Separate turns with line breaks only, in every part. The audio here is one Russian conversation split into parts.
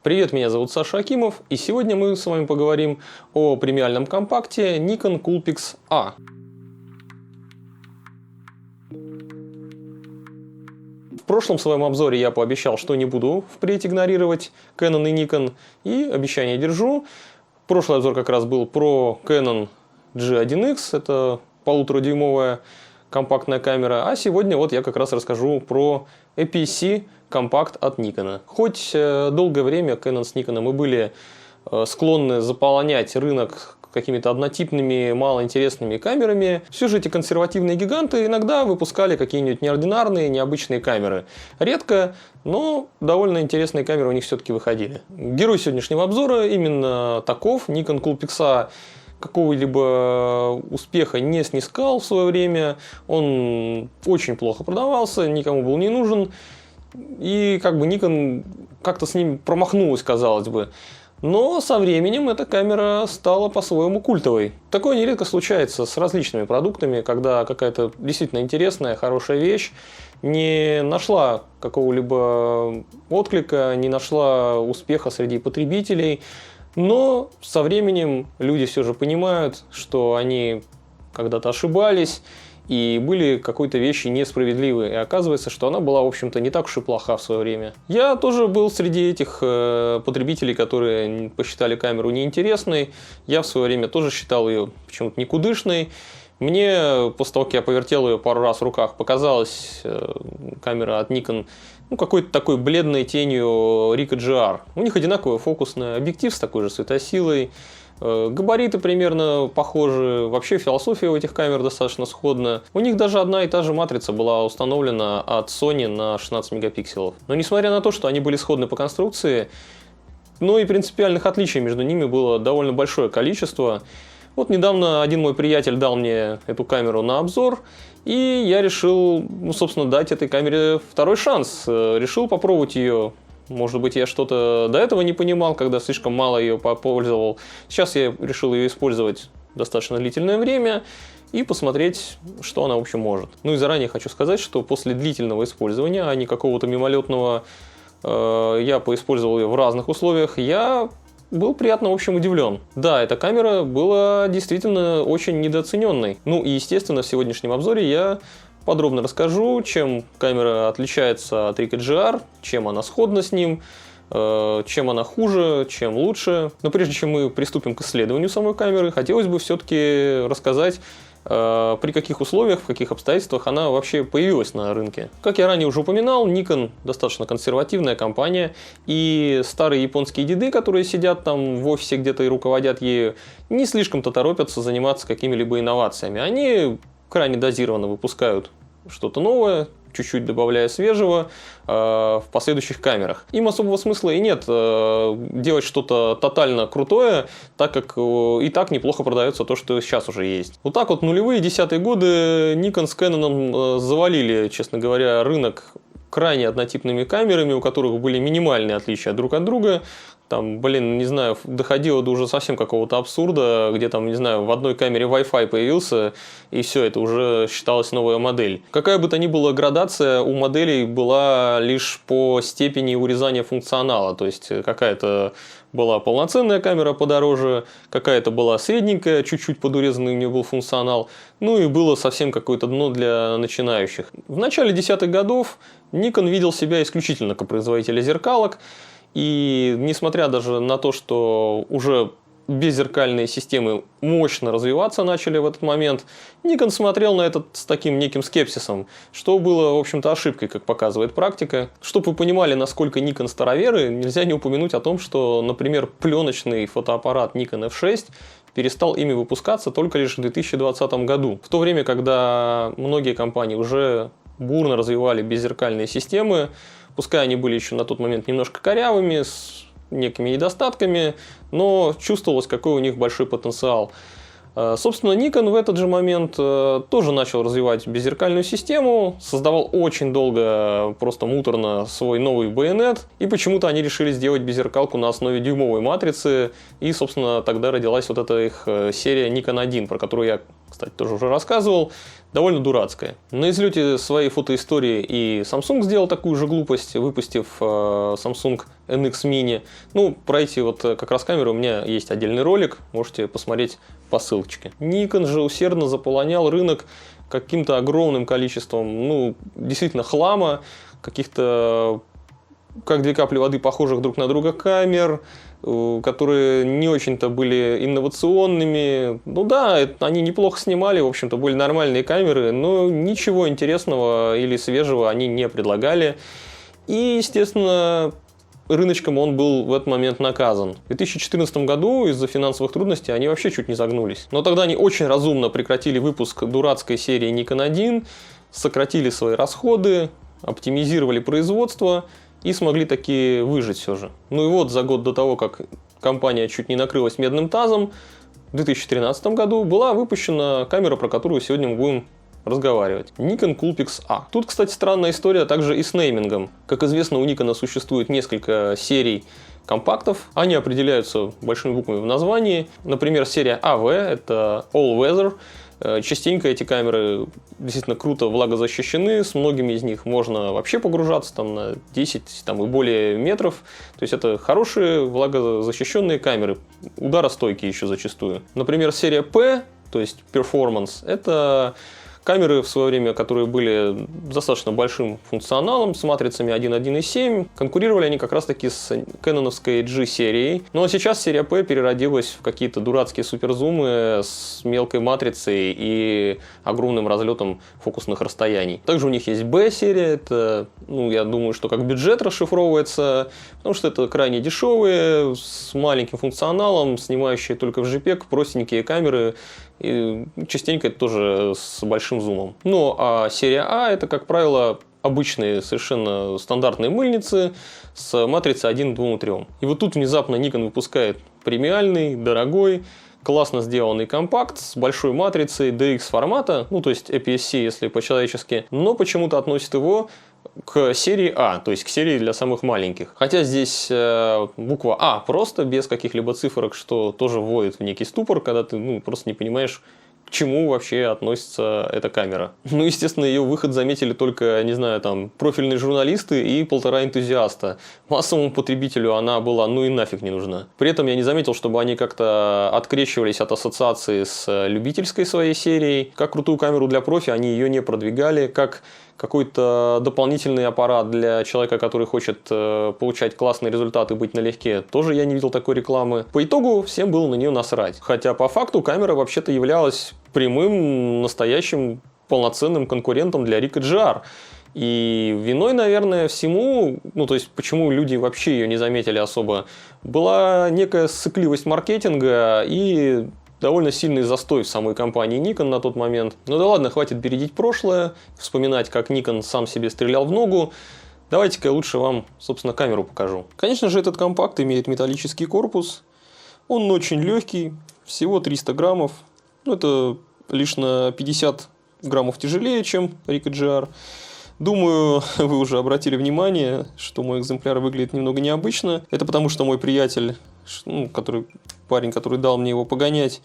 Привет, меня зовут Саша Акимов, и сегодня мы с вами поговорим о премиальном компакте Nikon Coolpix A. В прошлом своем обзоре я пообещал, что не буду впредь игнорировать Canon и Nikon, и обещание держу. Прошлый обзор как раз был про Canon G1X, это 1,5-дюймовая компактная камера, а сегодня вот я как раз расскажу про APS-C компакт от Nikon. Хоть долгое время Canon с Nikon мы были склонны заполонять рынок какими-то однотипными, малоинтересными камерами, все же эти консервативные гиганты иногда выпускали какие-нибудь неординарные, необычные камеры. Редко, но довольно интересные камеры у них все-таки выходили. Герой сегодняшнего обзора именно таков. Nikon Coolpix A какого-либо успеха не снискал в свое время, он очень плохо продавался, никому был не нужен, и как бы Nikon как-то с ним промахнулась, казалось бы. Но со временем эта камера стала по-своему культовой. Такое нередко случается с различными продуктами, когда какая-то действительно интересная, хорошая вещь не нашла какого-либо отклика, не нашла успеха среди потребителей. Но со временем люди все же понимают, что они когда-то ошибались и были какой-то вещи несправедливы. И оказывается, что она была, в общем-то, не так уж и плоха в свое время. Я тоже был среди этих потребителей, которые посчитали камеру неинтересной. Я в свое время тоже считал ее почему-то никудышной. Мне, после того, как я повертел ее пару раз в руках, показалась камера от Nikon какой-то такой бледной тенью Ricoh GR. У них одинаковый фокусный объектив с такой же светосилой, габариты примерно похожи, вообще философия у этих камер достаточно сходна. У них даже одна и та же матрица была установлена от Sony на 16 мегапикселов. Но несмотря на то, что они были сходны по конструкции, и принципиальных отличий между ними было довольно большое количество. Вот недавно один мой приятель дал мне эту камеру на обзор, и я решил, собственно, дать этой камере второй шанс. Решил попробовать ее. Может быть, я что-то до этого не понимал, когда слишком мало ее попользовал. Сейчас я решил ее использовать достаточно длительное время и посмотреть, что она, в общем, может. И заранее хочу сказать, что после длительного использования, а не какого-то мимолетного, я поиспользовал ее в разных условиях, я был приятно, в общем, удивлен. Да, эта камера была действительно очень недооцененной. И, естественно, в сегодняшнем обзоре я подробно расскажу, чем камера отличается от Ricoh GR, чем она сходна с ним, чем она хуже, чем лучше. Но прежде чем мы приступим к исследованию самой камеры, хотелось бы все-таки рассказать, при каких условиях, в каких обстоятельствах она вообще появилась на рынке. Как я ранее уже упоминал, Nikon достаточно консервативная компания, и старые японские деды, которые сидят там в офисе где-то и руководят ею, не слишком-то торопятся заниматься какими-либо инновациями. Они крайне дозированно выпускают что-то новое, чуть-чуть добавляя свежего в последующих камерах. Им особого смысла и нет делать что-то тотально крутое, так как и так неплохо продается то, что сейчас уже есть. Вот так вот нулевые, десятые годы Nikon с Canon завалили, честно говоря, рынок крайне однотипными камерами, у которых были минимальные отличия друг от друга. Там, не знаю, доходило до уже совсем какого-то абсурда, где там, не знаю, в одной камере Wi-Fi появился, и все, это уже считалась новая модель. Какая бы то ни была градация у моделей была лишь по степени урезания функционала, то есть какая-то была полноценная камера подороже, какая-то была средненькая, чуть-чуть подурезанный у нее был функционал, и было совсем какое-то дно для начинающих. В начале десятых годов Nikon видел себя исключительно как производителя зеркалок, и несмотря даже на то, что уже беззеркальные системы мощно развиваться начали в этот момент, Nikon смотрел на это с таким неким скепсисом, что было, в общем-то, ошибкой, как показывает практика. Чтобы вы понимали, насколько Nikon староверы, нельзя не упомянуть о том, что, например, пленочный фотоаппарат Nikon F6 перестал ими выпускаться только лишь в 2020 году. В то время, когда многие компании уже бурно развивали беззеркальные системы, пускай они были еще на тот момент немножко корявыми, с некими недостатками, но чувствовалось, какой у них большой потенциал. Собственно, Nikon в этот же момент тоже начал развивать беззеркальную систему, создавал очень долго, просто муторно, свой новый байонет, и почему-то они решили сделать беззеркалку на основе дюймовой матрицы, и, собственно, тогда родилась вот эта их серия Nikon 1, про которую я, кстати, тоже уже рассказывал. довольно дурацкая. На излете своей фотоистории и Samsung сделал такую же глупость, выпустив Samsung NX Mini. Ну, про эти вот как раз камеры у меня есть отдельный ролик, можете посмотреть по ссылочке. Nikon же усердно заполонял рынок каким-то огромным количеством, ну, действительно хлама, каких-то, как две капли воды, похожих друг на друга камер, которые не очень-то были инновационными. Ну да, они неплохо снимали, в общем-то, были нормальные камеры, но ничего интересного или свежего они не предлагали. И, естественно, рыночком он был в этот момент наказан. В 2014 году из-за финансовых трудностей они вообще чуть не загнулись. Но тогда они очень разумно прекратили выпуск дурацкой серии Nikon 1, сократили свои расходы, оптимизировали производство и смогли таки выжить все же. Ну и вот за год до того, как компания чуть не накрылась медным тазом, в 2013 году была выпущена камера, про которую сегодня мы будем разговаривать. Nikon Coolpix A. Тут, кстати, странная история также и с неймингом. Как известно, у Nikon существует несколько серий компактов. Они определяются большими буквами в названии. Например, серия AV – это All Weather. Частенько эти камеры действительно круто влагозащищены, с многими из них можно вообще погружаться там, на 10 там, и более метров. То есть это хорошие влагозащищенные камеры, ударостойкие еще зачастую. Например, серия P, то есть Performance, это камеры в свое время, которые были достаточно большим функционалом, с матрицами 1.1.7, конкурировали они как раз таки с кэноновской G-серией. Но сейчас серия P переродилась в какие-то дурацкие суперзумы с мелкой матрицей и огромным разлетом фокусных расстояний. Также у них есть B-серия, это, ну, я думаю, что как бюджет расшифровывается, потому что это крайне дешевые, с маленьким функционалом, снимающие только в JPEG, простенькие камеры, и частенько это тоже с большим зумом. Ну а серия А это, как правило, обычные совершенно стандартные мыльницы с матрицей 1 к 2 3. И вот тут внезапно Nikon выпускает премиальный, дорогой, классно сделанный компакт с большой матрицей DX формата, ну то есть APS-C, если по-человечески, но почему-то относит его к серии А, то есть к серии для самых маленьких. Хотя здесь буква А просто, без каких-либо цифрок, что тоже вводит в некий ступор, когда ты просто не понимаешь, к чему вообще относится эта камера. Ну, естественно, ее выход заметили только, не знаю, там, профильные журналисты и 1,5 энтузиаста. Массовому потребителю она была ну и нафиг не нужна. При этом я не заметил, чтобы они как-то открещивались от ассоциации с любительской своей серией. Как крутую камеру для профи они ее не продвигали, как какой-то дополнительный аппарат для человека, который хочет получать классные результаты, быть налегке, тоже я не видел такой рекламы. По итогу всем было на нее насрать. Хотя по факту камера вообще-то являлась прямым, настоящим, полноценным конкурентом для Ricoh GR. И виной, наверное, всему, ну то есть почему люди вообще ее не заметили особо, была некая ссыкливость маркетинга и довольно сильный застой в самой компании Nikon на тот момент. Ну да ладно, хватит бередить прошлое, вспоминать, как Nikon сам себе стрелял в ногу. Давайте-ка я лучше вам, собственно, камеру покажу. Конечно же, этот компакт имеет металлический корпус. Он очень легкий, всего 300 граммов. Ну, это лишь на 50 граммов тяжелее, чем Ricoh GR. Думаю, вы уже обратили внимание, что мой экземпляр выглядит немного необычно. Это потому, что мой приятель, парень, который дал мне его погонять,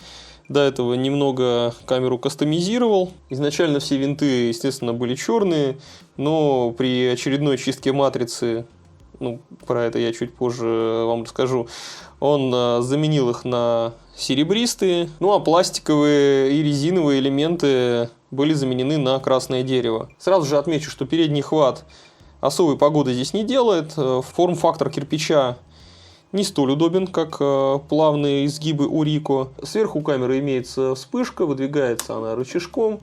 до этого немного камеру кастомизировал. Изначально все винты, естественно, были черные, но при очередной чистке матрицы, про это я чуть позже вам расскажу, он заменил их на серебристые, ну а пластиковые и резиновые элементы были заменены на красное дерево. Сразу же отмечу, что передний хват особой погоды здесь не делает. Форм-фактор кирпича не столь удобен, как плавные изгибы у Ricoh. Сверху у камеры имеется вспышка, выдвигается она рычажком,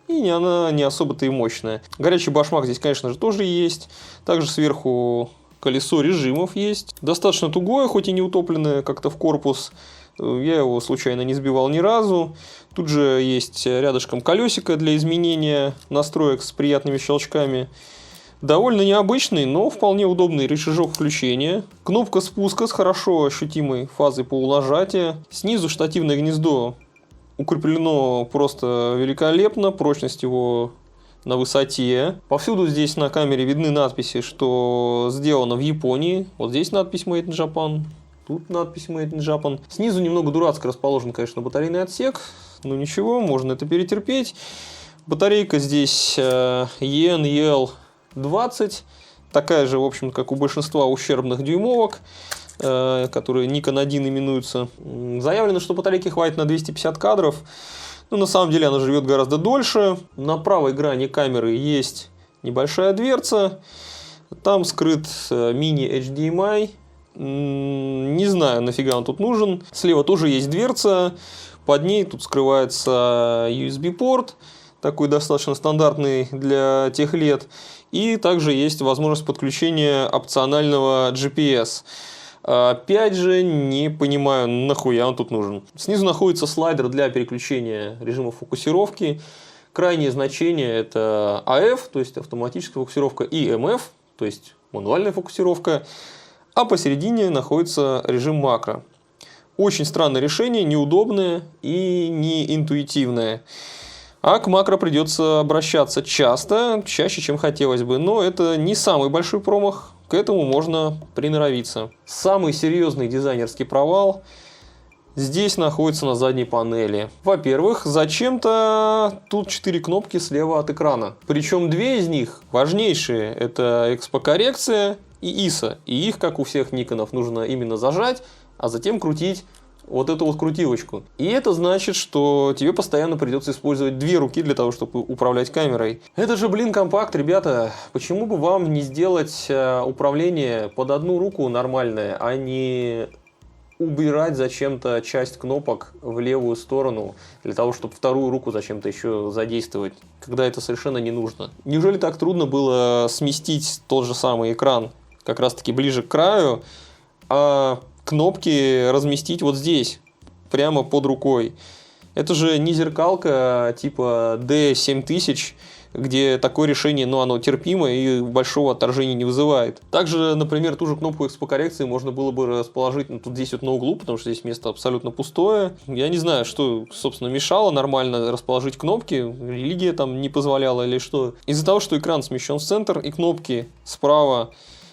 и она не особо-то и мощная. Горячий башмак здесь, конечно же, тоже есть. Также сверху колесо режимов есть. Достаточно тугое, хоть и не утопленное как-то в корпус. Я его случайно не сбивал ни разу. Тут же есть рядышком колесико для изменения настроек с приятными щелчками. Довольно необычный, но вполне удобный рычажок включения. Кнопка спуска с хорошо ощутимой фазой полунажатия. Снизу штативное гнездо укреплено просто великолепно. Прочность его на высоте. Повсюду здесь на камере видны надписи, что сделано в Японии. Вот здесь надпись Made in Japan. Тут надпись Made in Japan. Снизу немного дурацко расположен, конечно, батарейный отсек. Но ничего, можно это перетерпеть. Батарейка здесь EN-EL20, такая же, в общем, как у большинства ущербных дюймовок, которые Nikon 1 именуются. Заявлено, что батарейки хватит на 250 кадров. Но на самом деле она живет гораздо дольше. На правой грани камеры есть небольшая дверца. Там скрыт мини-HDMI. Не знаю, нафига он тут нужен. Слева тоже есть дверца. Под ней тут скрывается USB-порт. Такой достаточно стандартный для тех лет. И также есть возможность подключения опционального GPS. Опять же, не понимаю, нахуя он тут нужен. Снизу находится слайдер для переключения режима фокусировки. Крайнее значение это AF, то есть автоматическая фокусировка, и MF, то есть мануальная фокусировка. А посередине находится режим макро. Очень странное решение, неудобное и неинтуитивное. А к макро придется обращаться часто, чаще, чем хотелось бы. Но это не самый большой промах. К этому можно приноровиться. Самый серьезный дизайнерский провал здесь находится на задней панели. Во-первых, зачем-то тут 4 кнопки слева от экрана. Причем 2 из них важнейшие. Это экспокоррекция и ISO. И их, как у всех никонов, нужно именно зажать, а затем крутить вот эту вот крутилочку. И это значит, что тебе постоянно придется использовать 2 руки для того, чтобы управлять камерой. Это же, блин, компакт, ребята. Почему бы вам не сделать управление под одну руку нормальное, а не убирать зачем-то часть кнопок в левую сторону, для того, чтобы вторую руку зачем-то еще задействовать, когда это совершенно не нужно? Неужели так трудно было сместить тот же самый экран как раз-таки ближе к краю, а кнопки разместить вот здесь, прямо под рукой? Это же не зеркалка типа D7000, где такое решение, ну, оно терпимо и большого отторжения не вызывает. Также, например, ту же кнопку экспокоррекции можно было бы расположить тут здесь вот на углу, потому что здесь место абсолютно пустое. Я не знаю, что, собственно, мешало нормально расположить кнопки, религия там не позволяла или что. Из-за того, что экран смещен в центр и кнопки справа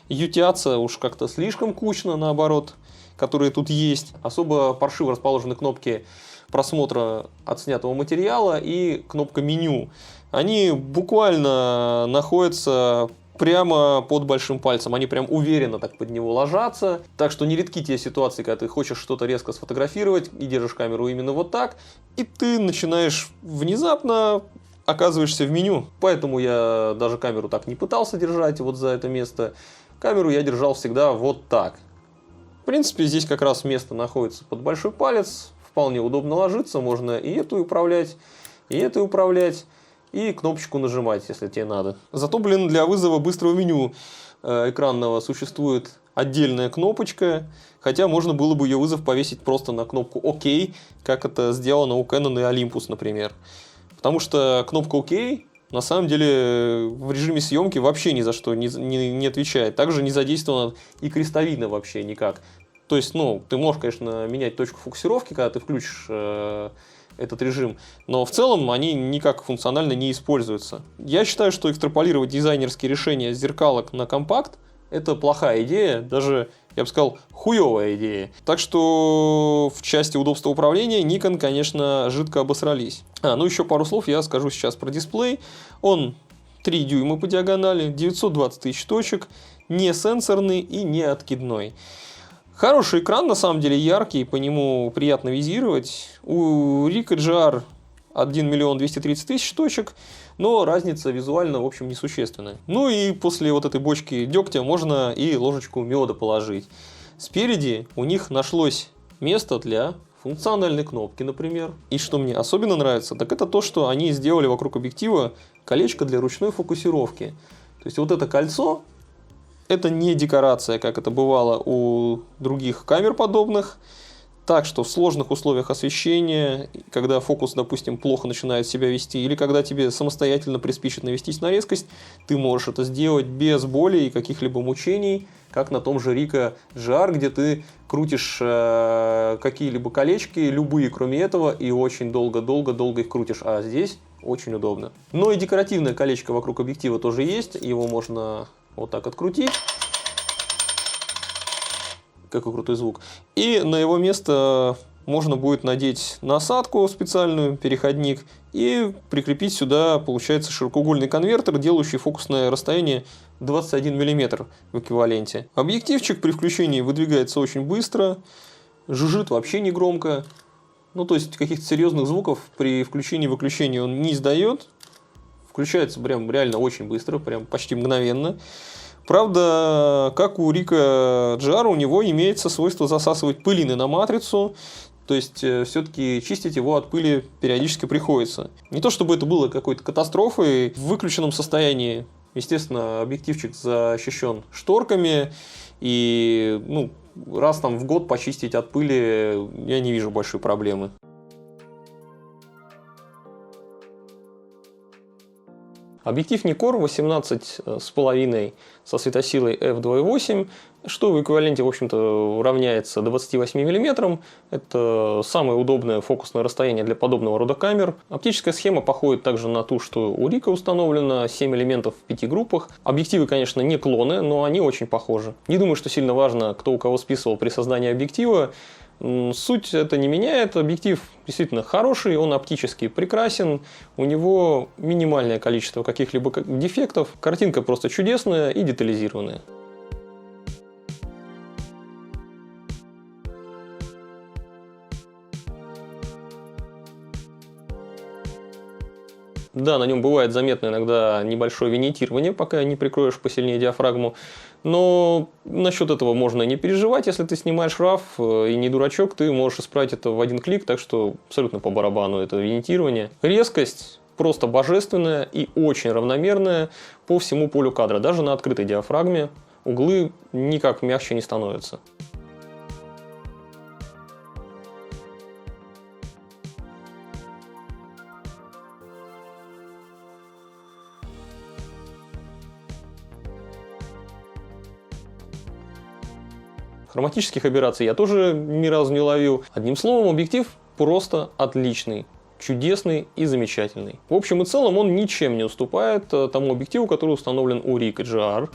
ютятся уж как-то слишком кучно, наоборот, которые тут есть. Особо паршиво расположены кнопки просмотра отснятого материала и кнопка меню. Они буквально находятся прямо под большим пальцем. Они прям уверенно так под него ложатся. Так что нередки те ситуации, когда ты хочешь что-то резко сфотографировать и держишь камеру именно вот так, и ты начинаешь внезапно оказываешься в меню. Поэтому я даже камеру так не пытался держать вот за это место. Камеру я держал всегда вот так. В принципе, здесь как раз место находится под большой палец. Вполне удобно ложиться. Можно и эту управлять, и эту управлять, и кнопочку нажимать, если тебе надо. Зато, блин, для вызова быстрого меню экранного существует отдельная кнопочка. Хотя можно было бы ее вызов повесить просто на кнопку ОК, как это сделано у Canon и Olympus, например. Потому что кнопка ОК на самом деле в режиме съемки вообще ни за что не отвечает. Также не задействована и крестовина вообще никак. То есть, ну, ты можешь, конечно, менять точку фокусировки, когда ты включишь этот режим, но в целом они никак функционально не используются. Я считаю, что экстраполировать дизайнерские решения с зеркалок на компакт — это плохая идея, даже, я бы сказал, хуевая идея. Так что в части удобства управления Nikon, конечно, жидко обосрались. Ну еще пару слов я скажу сейчас про дисплей. Он 3 дюйма по диагонали, 920 тысяч точек, не сенсорный и не откидной. Хороший экран, на самом деле, яркий, по нему приятно визировать. У Ricoh GR 1 230 000 точек, но разница визуально, в общем, несущественная. Ну и после вот этой бочки дегтя можно и ложечку меда положить. Спереди у них нашлось место для функциональной кнопки, например. И что мне особенно нравится, так это то, что они сделали вокруг объектива колечко для ручной фокусировки. То есть вот это кольцо — это не декорация, как это бывало у других камер подобных. Так что в сложных условиях освещения, когда фокус, допустим, плохо начинает себя вести, или когда тебе самостоятельно приспичит навестись на резкость, ты можешь это сделать без боли и каких-либо мучений, как на том же Ricoh GR, где ты крутишь какие-либо колечки, любые кроме этого, и очень долго-долго-долго их крутишь. А здесь очень удобно. Но и декоративное колечко вокруг объектива тоже есть, его можно вот так открутить. Какой крутой звук. И на его место можно будет надеть насадку специальную, переходник, и прикрепить сюда, получается, широкоугольный конвертер, делающий фокусное расстояние 21 мм в эквиваленте. Объективчик при включении выдвигается очень быстро, жужжит вообще не громко. Ну, то есть, каких-то серьезных звуков при включении и выключении он не издает. Включается прям реально очень быстро, прям почти мгновенно. Правда, как у Ricoh GR, у него имеется свойство засасывать пылины на матрицу. То есть, все-таки чистить его от пыли периодически приходится. Не то чтобы это было какой-то катастрофой. В выключенном состоянии, естественно, объективчик защищен шторками. И раз там в год почистить от пыли я не вижу большой проблемы. Объектив Nikkor 18,5 со светосилой f2.8, что в эквиваленте, в общем-то, равняется 28 мм. Это самое удобное фокусное расстояние для подобного рода камер. Оптическая схема походит также на ту, что у Ricoh установлено, 7 элементов в 5 группах. Объективы, конечно, не клоны, но они очень похожи. Не думаю, что сильно важно, кто у кого списывал при создании объектива. Суть это не меняет, объектив действительно хороший, он оптически прекрасен, у него минимальное количество каких-либо дефектов, картинка просто чудесная и детализированная. Да, на нем бывает заметно иногда небольшое винитирование, пока не прикроешь посильнее диафрагму. Но насчет этого можно не переживать, если ты снимаешь RAW и не дурачок, ты можешь исправить это в один клик, так что абсолютно по барабану это винитирование. Резкость просто божественная и очень равномерная по всему полю кадра, даже на открытой диафрагме углы никак мягче не становятся. Хроматических аберраций я тоже ни разу не ловил. Одним словом, объектив просто отличный, чудесный и замечательный. В общем и целом он ничем не уступает тому объективу, который установлен у Ricoh GR.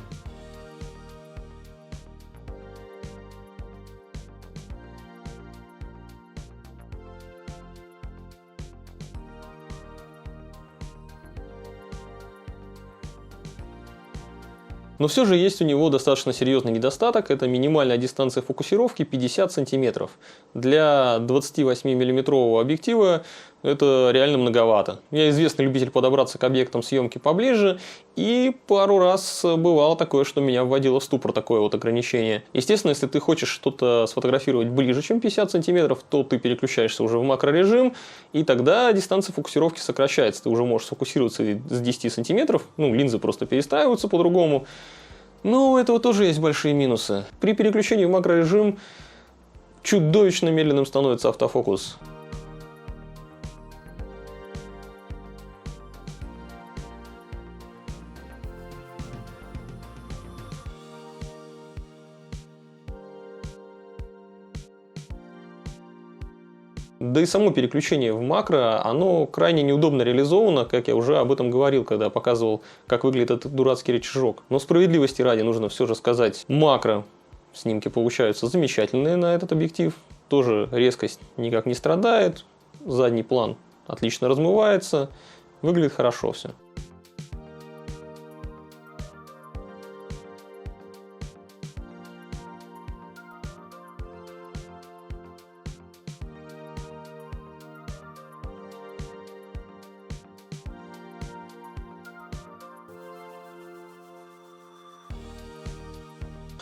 Но все же есть у него достаточно серьезный недостаток. Это минимальная дистанция фокусировки 50 см. Для 28-мм объектива это реально многовато. Я известный любитель подобраться к объектам съемки поближе. И пару раз бывало такое, что меня вводило в ступор такое вот ограничение. Естественно, если ты хочешь что-то сфотографировать ближе, чем 50 см, то ты переключаешься уже в макрорежим. И тогда дистанция фокусировки сокращается. Ты уже можешь сфокусироваться с 10 см. Линзы просто перестраиваются по-другому. Но у этого тоже есть большие минусы. При переключении в макрорежим чудовищно медленным становится автофокус. Да и само переключение в макро, оно крайне неудобно реализовано, как я уже об этом говорил, когда показывал, как выглядит этот дурацкий рычажок. Но справедливости ради нужно все же сказать, макро снимки получаются замечательные на этот объектив. Тоже резкость никак не страдает, задний план отлично размывается, выглядит хорошо все.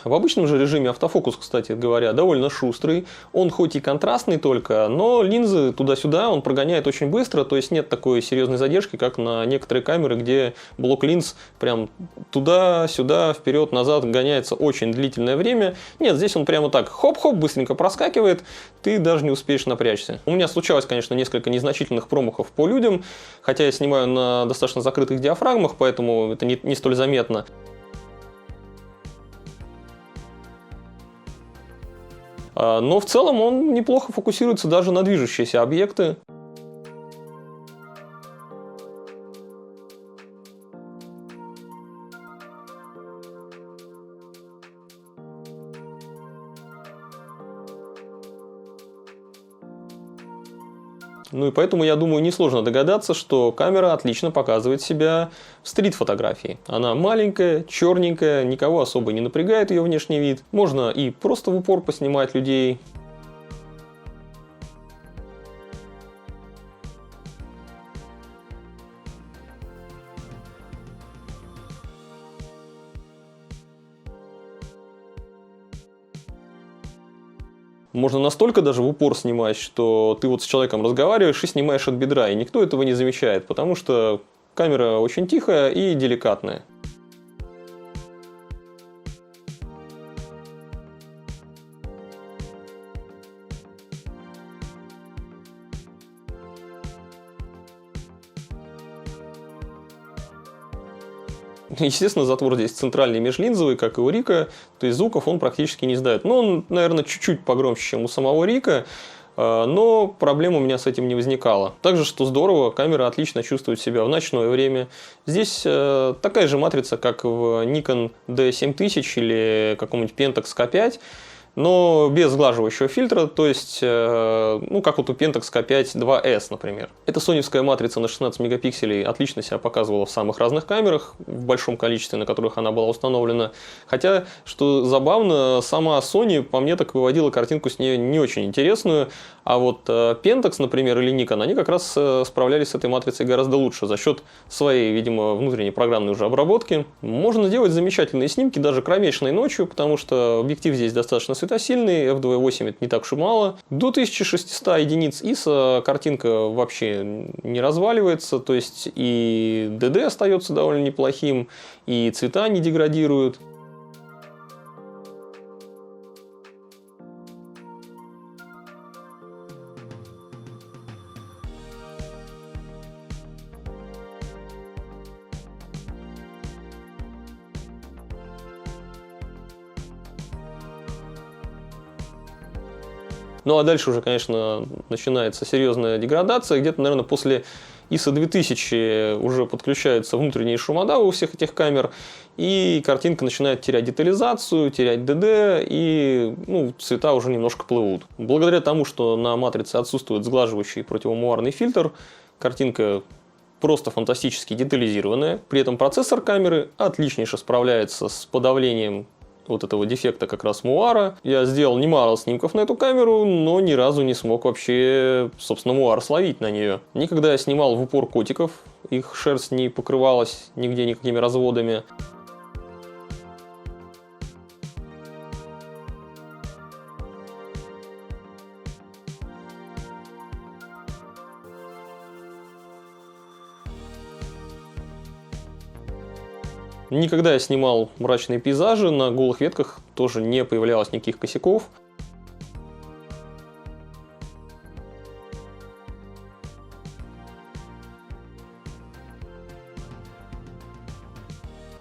В обычном же режиме автофокус, кстати говоря, довольно шустрый. Он хоть и контрастный только, но линзы туда-сюда он прогоняет очень быстро. То есть нет такой серьезной задержки, как на некоторые камеры, где блок линз прям туда-сюда, вперед-назад гоняется очень длительное время. Нет, здесь он прямо так хоп-хоп быстренько проскакивает, ты даже не успеешь напрячься. У меня случалось, конечно, несколько незначительных промахов по людям, хотя я снимаю на достаточно закрытых диафрагмах, поэтому это не столь заметно. Но в целом он неплохо фокусируется даже на движущиеся объекты. Ну и поэтому, я думаю, несложно догадаться, что камера отлично показывает себя в стрит-фотографии. Она маленькая, черненькая, никого особо не напрягает ее внешний вид. Можно и просто в упор поснимать людей. Можно настолько даже в упор снимать, что ты вот с человеком разговариваешь и снимаешь от бедра, и никто этого не замечает, потому что камера очень тихая и деликатная. Естественно, затвор здесь центральный межлинзовый, как и у Рика, то есть звуков он практически не издает. Но он, наверное, чуть-чуть погромче, чем у самого Рика, но проблем у меня с этим не возникало. Также, что здорово, камера отлично чувствует себя в ночное время. Здесь такая же матрица, как в Nikon D7000 или каком-нибудь Pentax K5, но без сглаживающего фильтра, то есть, ну, как вот у Pentax K5 2S, например. Эта соневская матрица на 16 мегапикселей отлично себя показывала в самых разных камерах, в большом количестве, на которых она была установлена. Хотя, что забавно, сама Sony, по мне, так выводила картинку с нее не очень интересную, а вот Pentax, например, или Nikon, они как раз справлялись с этой матрицей гораздо лучше за счет своей, видимо, внутренней программной уже обработки. Можно делать замечательные снимки даже кромешной ночью, потому что объектив здесь достаточно светосильный, f2.8 это не так уж и мало. До 1600 единиц ISO картинка вообще не разваливается, то есть и DD остается довольно неплохим, и цвета не деградируют. Ну а дальше уже, конечно, начинается серьезная деградация. Где-то, наверное, после ISO 2000 уже подключаются внутренние шумодавы у всех этих камер, и картинка начинает терять детализацию, терять DD, и ну, цвета уже немножко плывут. Благодаря тому, что на матрице отсутствует сглаживающий противомуарный фильтр, картинка просто фантастически детализированная. При этом процессор камеры отличнейше справляется с подавлением вот этого дефекта как раз муара. Я сделал немало снимков на эту камеру, но ни разу не смог вообще, собственно, муар словить на нее. Никогда я снимал в упор котиков, их шерсть не покрывалась нигде никакими разводами. Никогда я снимал мрачные пейзажи, на голых ветках тоже не появлялось никаких косяков.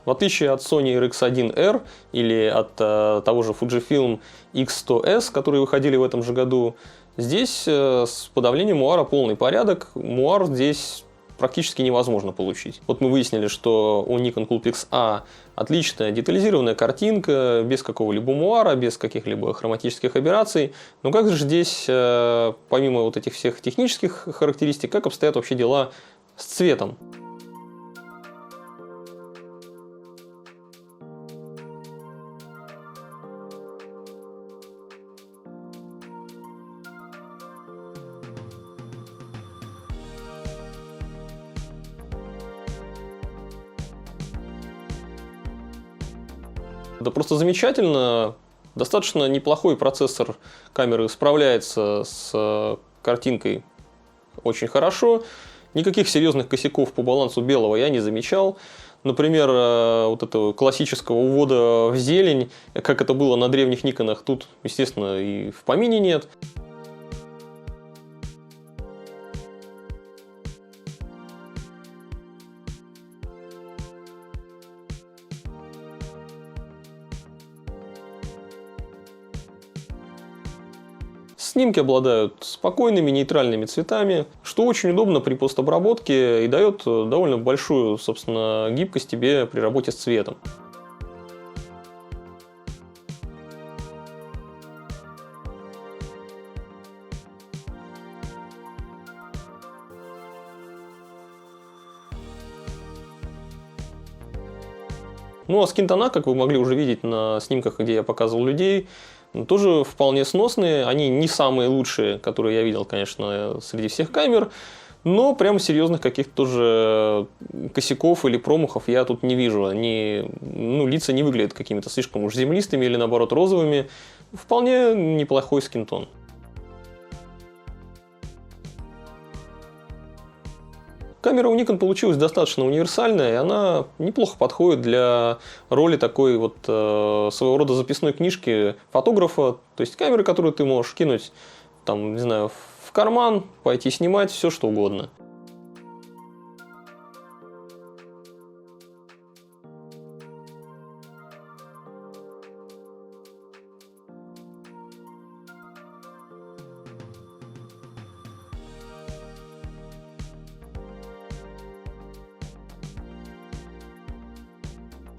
В отличие от Sony RX1R или от того же Fujifilm X100S, которые выходили в этом же году, здесь с подавлением муара полный порядок. Муар здесь практически невозможно получить. Вот мы выяснили, что у Nikon Coolpix A отличная детализированная картинка, без какого-либо муара, без каких-либо хроматических аберраций. Но как же здесь, помимо вот этих всех технических характеристик, как обстоят вообще дела с цветом? Это просто замечательно. Достаточно неплохой процессор камеры справляется с картинкой очень хорошо. Никаких серьезных косяков по балансу белого я не замечал. Например, вот этого классического увода в зелень, как это было на древних Никонах, тут, естественно, и в помине нет. Снимки обладают спокойными, нейтральными цветами, что очень удобно при постобработке и дает довольно большую, собственно, гибкость тебе при работе с цветом. Ну а скинтона, как вы могли уже видеть на снимках, где я показывал людей, тоже вполне сносные. Они не самые лучшие, которые я видел, конечно, среди всех камер. Но прям серьезных каких-то тоже косяков или промахов я тут не вижу. Они, лица не выглядят какими-то слишком уж землистыми или наоборот розовыми. Вполне неплохой скинтон. Камера у Nikon получилась достаточно универсальная, и она неплохо подходит для роли такой вот своего рода записной книжки фотографа. То есть камеры, которую ты можешь кинуть, там, не знаю, в карман, пойти снимать, все что угодно.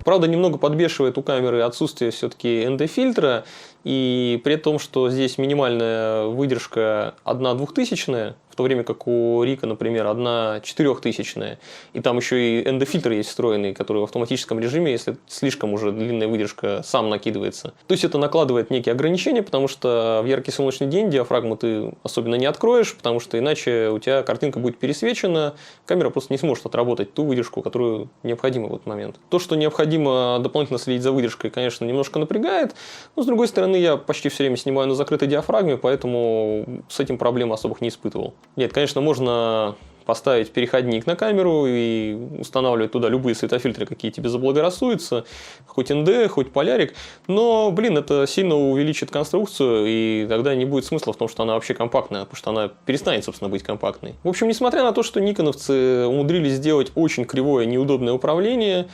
Правда, немного подбешивает у камеры отсутствие все-таки ND-фильтра, и при том, что здесь минимальная выдержка 1 2000, в то время как у Рика, например, 1 4000, и там еще и ND-фильтр есть встроенный, который в автоматическом режиме, если слишком уже длинная выдержка, сам накидывается. То есть это накладывает некие ограничения, потому что в яркий солнечный день диафрагму ты особенно не откроешь, потому что иначе у тебя картинка будет пересвечена, камера просто не сможет отработать ту выдержку, которую необходимо в этот момент. То, что необходимо дополнительно следить за выдержкой, конечно, немножко напрягает, но с другой стороны, я почти все время снимаю на закрытой диафрагме, поэтому с этим проблем особых не испытывал. Нет, конечно, можно поставить переходник на камеру и устанавливать туда любые светофильтры, какие тебе заблагорассудятся, хоть ND, хоть полярик, но, это сильно увеличит конструкцию, и тогда не будет смысла в том, что она вообще компактная, потому что она перестанет, собственно, быть компактной. В общем, несмотря на то, что никоновцы умудрились сделать очень кривое, неудобное управление,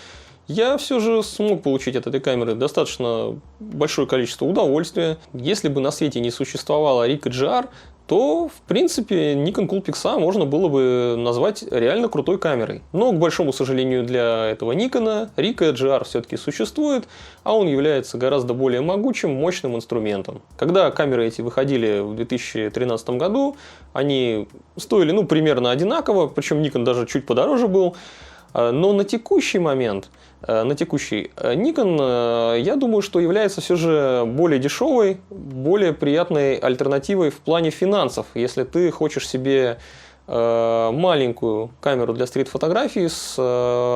я все же смог получить от этой камеры достаточно большое количество удовольствия. Если бы на свете не существовало Ricoh GR, то, в принципе, Nikon Coolpix A можно было бы назвать реально крутой камерой. Но, к большому сожалению для этого Nikon, Ricoh GR все-таки существует, а он является гораздо более могучим, мощным инструментом. Когда камеры эти выходили в 2013 году, они стоили примерно одинаково, причем Nikon даже чуть подороже был. Но на текущий момент, Nikon, я думаю, что является все же более дешевой, более приятной альтернативой в плане финансов. Если ты хочешь себе маленькую камеру для стрит-фотографии с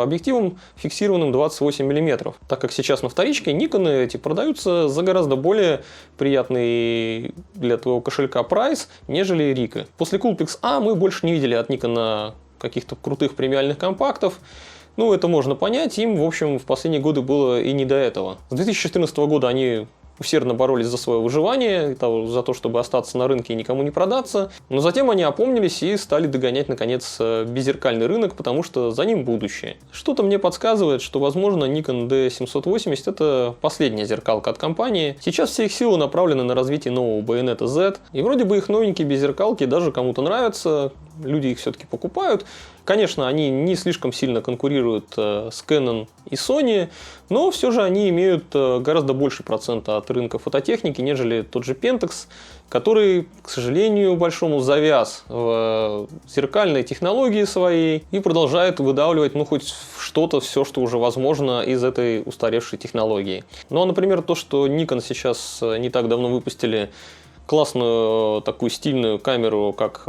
объективом фиксированным 28 мм. Так как сейчас на вторичке Nikon эти продаются за гораздо более приятный для твоего кошелька прайс, нежели Ricoh. После Coolpix A мы больше не видели от Nikon каких-то крутых премиальных компактов. Это можно понять, им, в общем, в последние годы было и не до этого. С 2014 года они усердно боролись за свое выживание, за то, чтобы остаться на рынке и никому не продаться. Но затем они опомнились и стали догонять, наконец, беззеркальный рынок, потому что за ним будущее. Что-то мне подсказывает, что, возможно, Nikon D780 – это последняя зеркалка от компании. Сейчас все их силы направлены на развитие нового байонета Z. И вроде бы их новенькие беззеркалки даже кому-то нравятся, люди их все-таки покупают. Конечно, они не слишком сильно конкурируют с Canon и Sony, но все же они имеют гораздо больший процент от рынка фототехники, нежели тот же Pentax, который, к сожалению, большому завяз в зеркальной технологии своей и продолжает выдавливать, хоть что-то, все, что уже возможно из этой устаревшей технологии. Например, то, что Nikon сейчас не так давно выпустили классную такую стильную камеру, как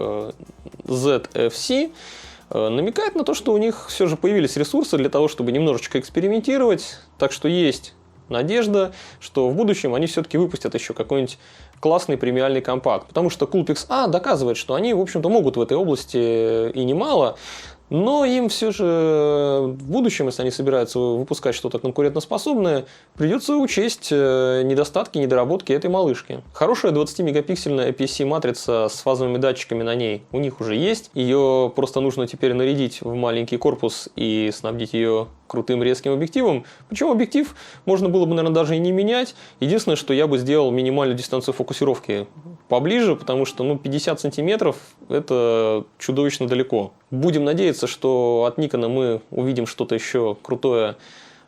ZFC, намекает на то, что у них все же появились ресурсы для того, чтобы немножечко экспериментировать. Так что есть надежда, что в будущем они все-таки выпустят еще какой-нибудь классный премиальный компакт. Потому что Coolpix A доказывает, что они, в общем-то, могут в этой области и немало. Но им все же в будущем, если они собираются выпускать что-то конкурентоспособное, придется учесть недостатки, недоработки этой малышки. Хорошая 20-мегапиксельная APS-C-матрица с фазовыми датчиками на ней у них уже есть. Ее просто нужно теперь нарядить в маленький корпус и снабдить ее крутым резким объективом. Причем объектив можно было бы, наверное, даже и не менять. Единственное, что я бы сделал минимальную дистанцию фокусировки поближе, потому что 50 сантиметров – это чудовищно далеко. Будем надеяться, что от Nikon мы увидим что-то еще крутое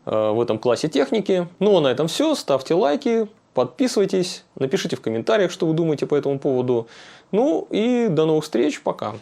в этом классе техники. А на этом все. Ставьте лайки, подписывайтесь, напишите в комментариях, что вы думаете по этому поводу. И до новых встреч. Пока.